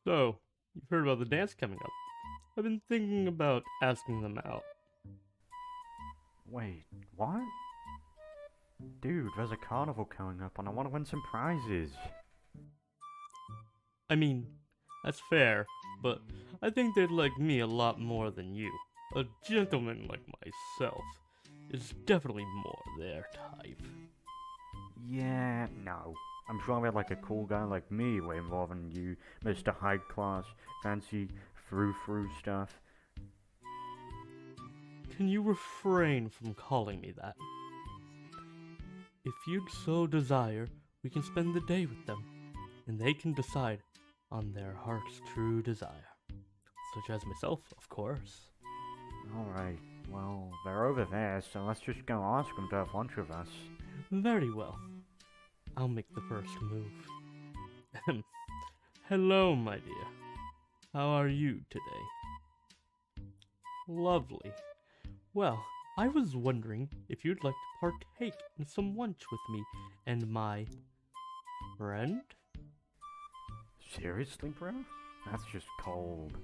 So, you've heard about the dance coming up. I've been thinking about asking them out. Wait, what? Dude, there's a carnival coming up and I want to win some prizes. I mean, that's fair, but I think they'd like me a lot more than you. A gentleman like myself is definitely more their type. Yeah, no. I'm sure they'd like a cool guy like me way more than you, Mr. High Class, fancy frou-frou stuff. Can you refrain from calling me that? If you'd so desire, we can spend the day with them, and they can decide on their heart's true desire. Such as myself, of course. Alright, well, they're over there, so let's just go ask them to have lunch with us. Very well. I'll make the first move. Hello, my dear. How are you today? Lovely. Well, I was wondering if you'd like to partake in some lunch with me and my friend? Seriously, bro? That's just cold.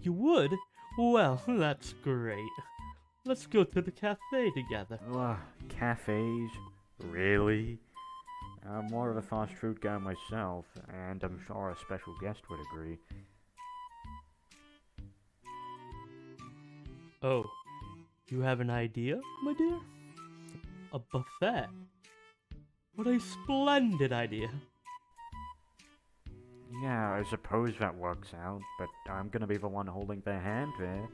You would? Well, that's great. Let's go to the cafe together. Ugh, cafes? Really? I'm more of a fast food guy myself, and I'm sure a special guest would agree. Oh, you have an idea, my dear? A buffet? What a splendid idea! Yeah, I suppose that works out, but I'm gonna be the one holding their hand there.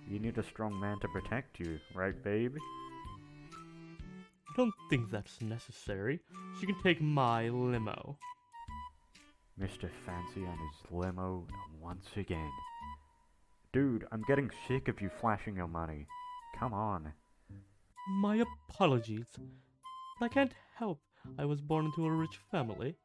You need a strong man to protect you, right, babe? I don't think that's necessary. She can take my limo. Mr. Fancy and his limo once again. Dude, I'm getting sick of you flashing your money. Come on. My apologies, but I can't help I was born into a rich family.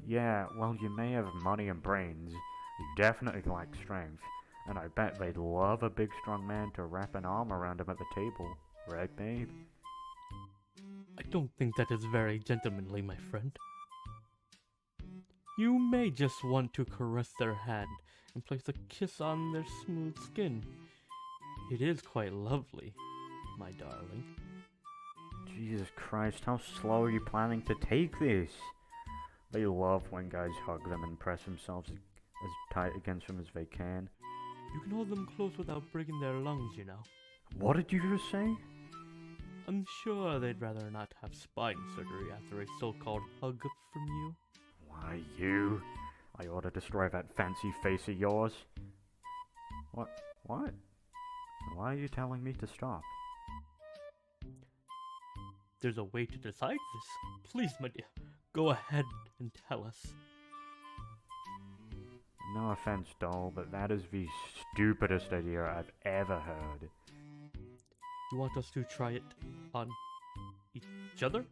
Yeah, well, you may have money and brains. You definitely lack strength. And I bet they'd love a big strong man to wrap an arm around him at the table. Right, babe? I don't think that is very gentlemanly, my friend. You may just want to caress their hand and place a kiss on their smooth skin. It is quite lovely, my darling. Jesus Christ, how slow are you planning to take this? They love when guys hug them and press themselves as tight against them as they can. You can hold them close without breaking their lungs, you know. What did you just say? I'm sure they'd rather not have spine surgery after a so-called hug from you. Why, you? I ought to destroy that fancy face of yours. What? What? Why are you telling me to stop? There's a way to decide this. Please, my dear, go ahead and tell us. No offense, doll, but that is the stupidest idea I've ever heard. You want us to try it on each other?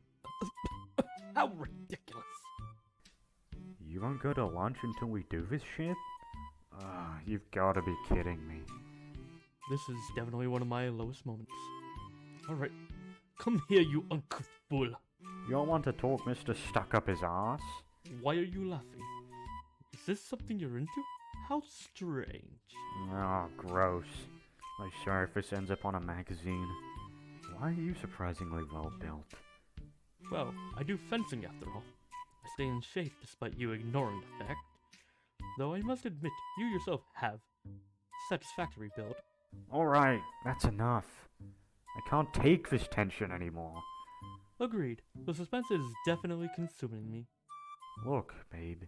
How ridiculous! You won't go to lunch until we do this shit? You've gotta be kidding me. This is definitely one of my lowest moments. Alright, come here, you uncouth fool. You don't want to talk Mr. Stuck Up His ass? Why are you laughing? Is this something you're into? How strange. Oh, gross. I'm sorry if this ends up on a magazine. Why are you surprisingly well built? Well, I do fencing after all. I stay in shape despite you ignoring the fact. Though I must admit, you yourself have satisfactory build. Alright, that's enough. I can't take this tension anymore. Agreed. The suspense is definitely consuming me. Look, babe.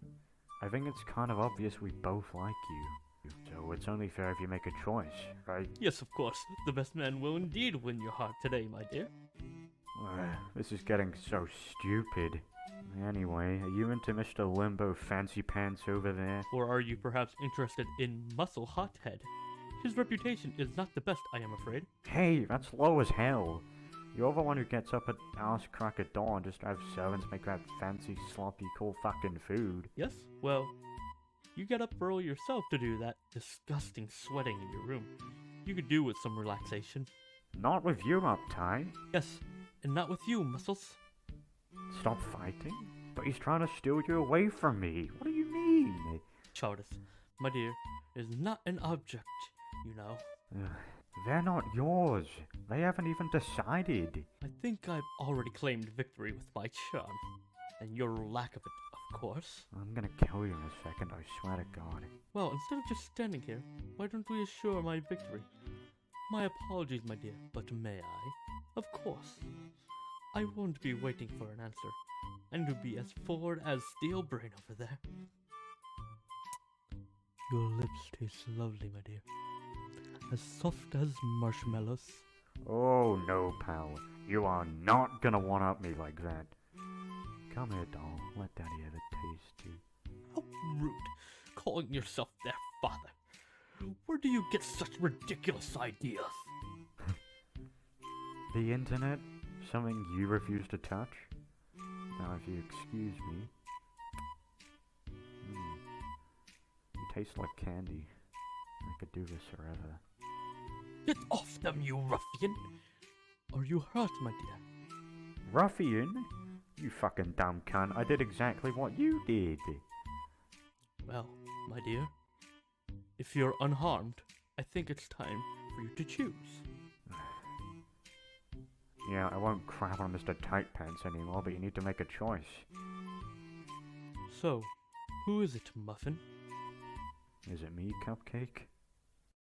I think it's kind of obvious we both like you. So it's only fair if you make a choice, right? Yes, of course. The best man will indeed win your heart today, my dear. This is getting so stupid. Anyway, are you into Mr. Limbo Fancy Pants over there? Or are you perhaps interested in Muscle Hothead? His reputation is not the best, I am afraid. Hey, that's low as hell. You're the one who gets up at ass crack at dawn just to have servants make that fancy, sloppy, cool fucking food. Yes? Well, you get up early yourself to do that disgusting sweating in your room. You could do with some relaxation. Not with you uptight. Yes, and not with you, Muscles. Stop fighting? But he's trying to steal you away from me. What do you mean? Charles, my dear, is not an object, you know. They're not yours. They haven't even decided. I think I've already claimed victory with my charm. And your lack of it, of course. I'm gonna kill you in a second, I swear to God. Well, instead of just standing here, why don't we assure my victory? My apologies, my dear, but may I? Of course. I won't be waiting for an answer. And to be as forward as steel brain over there. Your lips taste lovely, my dear. As soft as marshmallows. Oh no, pal. You are not gonna one-up me like that. Come here, doll. Let Daddy have a taste too. How rude, calling yourself their father. Where do you get such ridiculous ideas? The internet? Something you refuse to touch? Now if you excuse me. You taste like candy. I could do this forever. Get off them, you ruffian! Are you hurt, my dear? Ruffian? You fucking dumb cunt. I did exactly what you did. Well, my dear, if you're unharmed, I think it's time for you to choose. Yeah, I won't crap on Mr. Tight Pants anymore, but you need to make a choice. So, who is it, Muffin? Is it me, Cupcake?